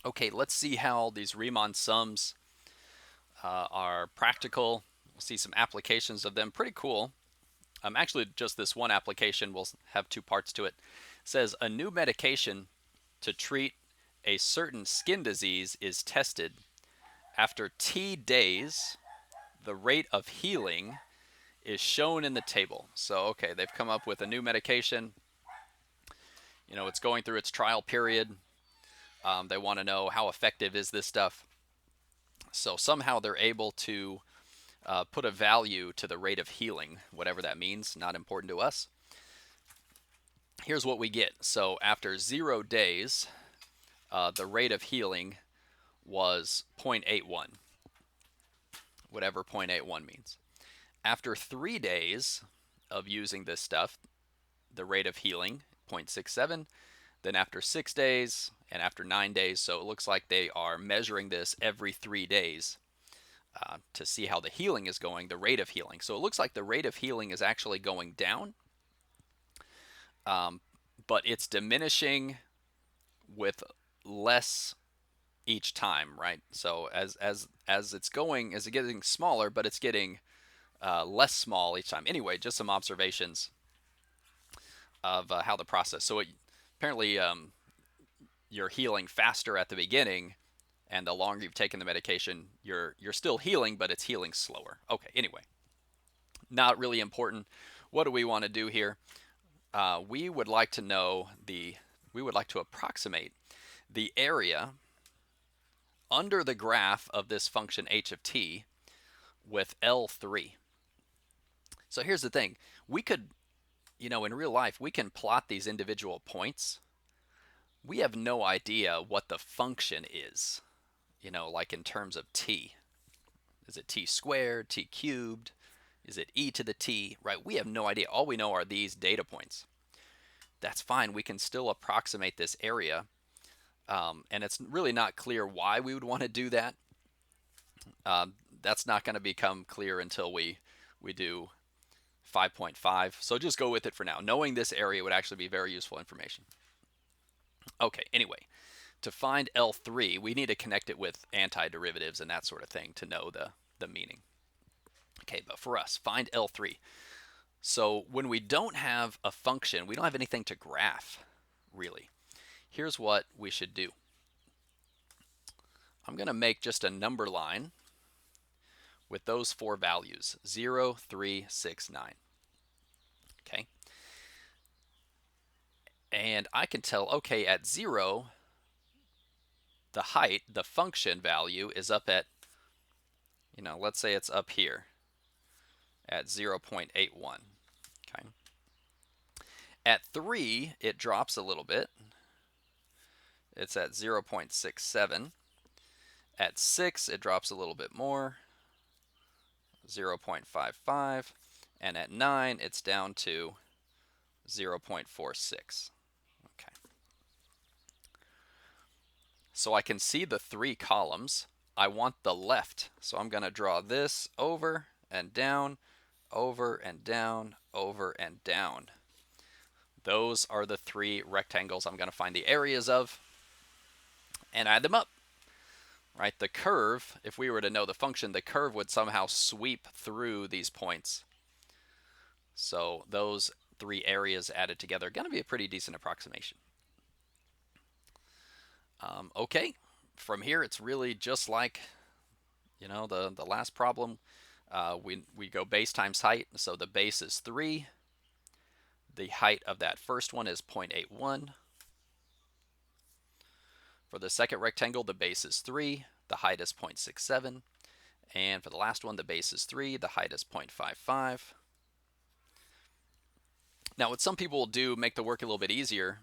Okay, let's see how these Riemann sums are practical. We'll see some applications of them. Pretty cool. Actually, just this one application will have two parts to it. It says a new medication to treat a certain skin disease is tested. After T days, the rate of healing is shown in the table. So, okay, they've come up with a new medication. It's going through its trial period. They want to know how effective is this stuff. So somehow they're able to put a value to the rate of healing, whatever that means, not important to us. Here's what we get. So after 0 days, the rate of healing was 0.81, whatever 0.81 means. After 3 days of using this stuff, the rate of healing 0.67. Then after 6 days and after 9 days, so it looks like they are measuring this every 3 days to see how the healing is going, the rate of healing. So it looks like the rate of healing is actually going down, but it's diminishing with less each time, right? So as it's going, as it's getting smaller, but it's getting less small each time. Anyway, just some observations of how the process. So apparently, you're healing faster at the beginning, and the longer you've taken the medication, you're still healing, but it's healing slower. Okay, anyway, not really important. What do we want to do here? We would like to know we would like to approximate the area under the graph of this function h of t with L3. So here's the thing. We could, in real life, we can plot these individual points. We have no idea what the function is, like in terms of t. Is it t squared, t cubed? Is it e to the t, right? We have no idea. All we know are these data points. That's fine. We can still approximate this area. And it's really not clear why we would want to do that. That's not going to become clear until we do 5.5. So just go with it for now. Knowing this area would actually be very useful information. Okay, anyway, to find L3, we need to connect it with antiderivatives and that sort of thing to know the meaning. Okay, but for us, find L3. So when we don't have a function, we don't have anything to graph, really. Here's what we should do. I'm going to make just a number line with those four values, 0, 3, 6, 9. Okay. And I can tell, okay, at 0, the height, the function value is up at, let's say it's up here at 0.81. Okay. At 3, it drops a little bit. It's at 0.67. At 6, it drops a little bit more, 0.55. And at 9, it's down to 0.46. Okay. So I can see the three columns. I want the left, so I'm going to draw this over and down, over and down, over and down. Those are the three rectangles I'm going to find the areas of and add them up. Right? The curve, if we were to know the function, the curve would somehow sweep through these points. So those three areas added together are going to be a pretty decent approximation. Okay, from here it's really just like the last problem. We go base times height, so the base is 3. The height of that first one is 0.81. For the second rectangle, the base is 3, the height is 0.67. And for the last one, the base is 3, the height is 0.55. Now, what some people will do, make the work a little bit easier,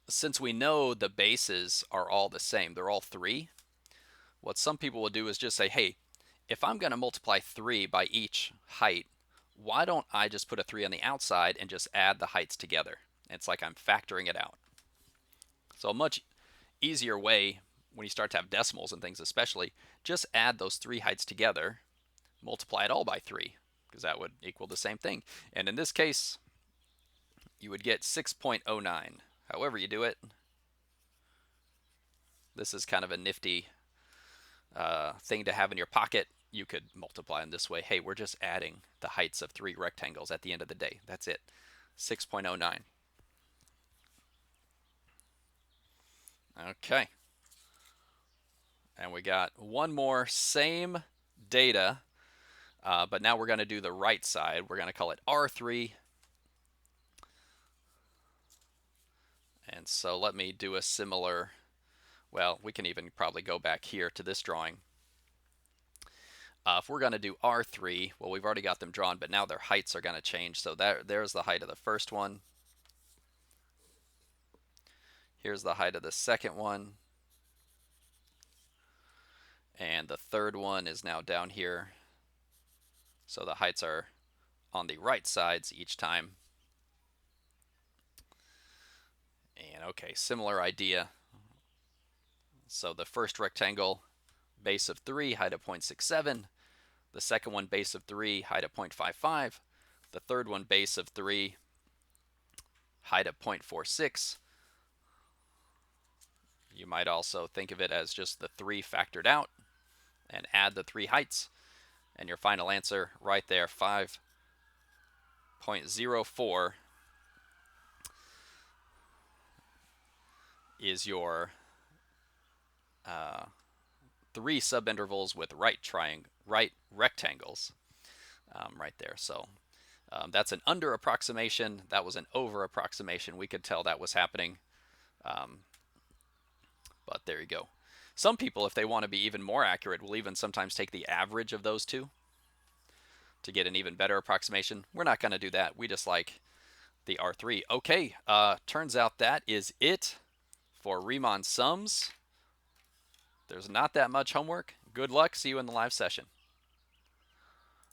since we know the bases are all the same, they're all 3, what some people will do is just say, hey, if I'm going to multiply 3 by each height, why don't I just put a 3 on the outside and just add the heights together? It's like I'm factoring it out. So a much easier way when you start to have decimals and things especially, just add those 3 heights together, multiply it all by 3, because that would equal the same thing. And in this case, you would get 6.09. However you do it, This is kind of a nifty thing to have in your pocket. You could multiply them this way. Hey, we're just adding the heights of 3 rectangles at the end of the day. That's it. 6.09. Okay. And we got one more same data, but now we're going to do the right side. We're going to call it R3. And so let me do a similar, well, we can even probably go back here to this drawing. If we're going to do R3, well, we've already got them drawn, but now their heights are going to change. So there's the height of the first one. Here's the height of the second one. And the third one is now down here. So the heights are on the right sides each time. And okay, similar idea. So the first rectangle, base of 3, height of 0.67. The second one, base of 3, height of 0.55. The third one, base of 3, height of 0.46. You might also think of it as just the 3 factored out and add the 3 heights. And your final answer right there, 5.04, is your 3 subintervals with right rectangles right there. So that's an under approximation. That was an over approximation. We could tell that was happening. But there you go. Some people, if they want to be even more accurate, will even sometimes take the average of those two to get an even better approximation. We're not going to do that. We just like the R3. Okay, turns out that is it for Riemann sums. There's not that much homework. Good luck. See you in the live session.